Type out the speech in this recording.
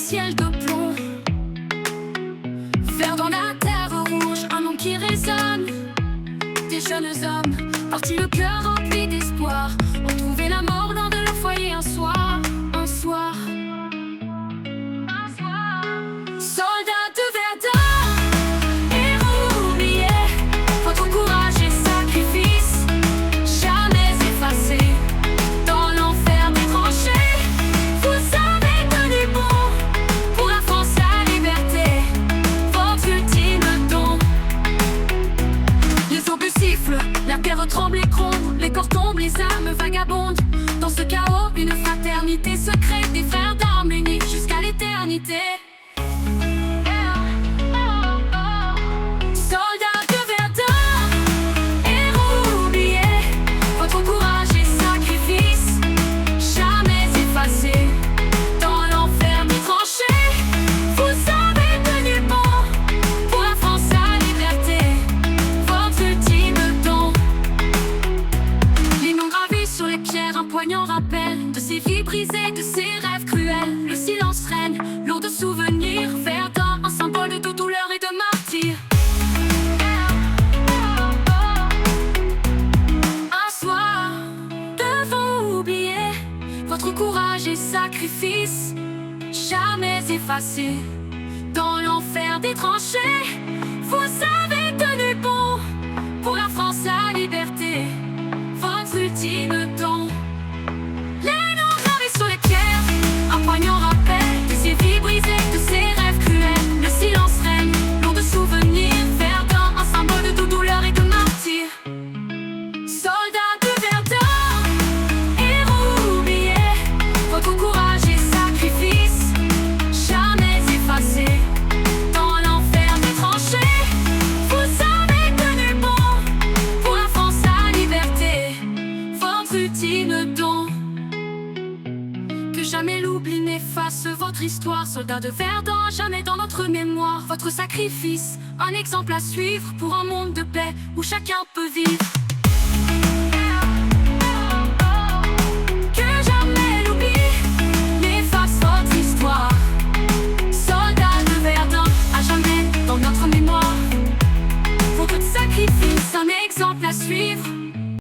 ciel de plomb. Vert dans la terre rouge, un nom qui résonne. Des jeunes hommes, partis le cœur rempli d'espoir, ont trouvé la mort loin de leur foyer un soir. Un soir. Soldats de Verdun, héros oubliés, votre courage et sacrifice, jamais effacés. Dans l'enfer des tranchées, vous avez tenu bon pour la France, la liberté, votre ultime don. Les obus sifflent, la terre tremble et gronde, les corps tombent, les âmes vagabondent. Dans ce chaos, une fraternité secrète, des frères d'armes unis jusqu'à l'éternité. Soldats de Verdun, héros oubliés, votre courage et sacrifice, jamais effacés. Dans l'enfer des tranchées, vous avez tenu bon pour la France, la liberté, votre ultime don. Les noms gravés sur les pierres, un poignant rappel de ces vies brisées, de ces rêves cruels. Le silence règne, lourd de souvenirs. Verdun, un symbole de douleur et de martyr. Votre courage et sacrifice, jamais effacés. Dans l'enfer des tranchées, vous avez tenu bon pour la France, la liberté, votre ultime don. Les noms gravés sur les pierres, un poignant rappel de ces vies brisées, de ces rêves cruels. Le silence règne, lourd de souvenirs. Verdun, un symbole de douleur et de martyr. Soldats de Verdun, héros oubliés, votre courage et sacrifice, jamais effacés. Dans l'enfer des tranchées, vous avez tenu bon pour la France, la liberté, votre ultime don. Que jamais l'oubli n'efface votre histoire. Soldats de Verdun, jamais dans notre mémoire. Votre sacrifice, un exemple à suivre pour un monde de paix où chacun peut vivre.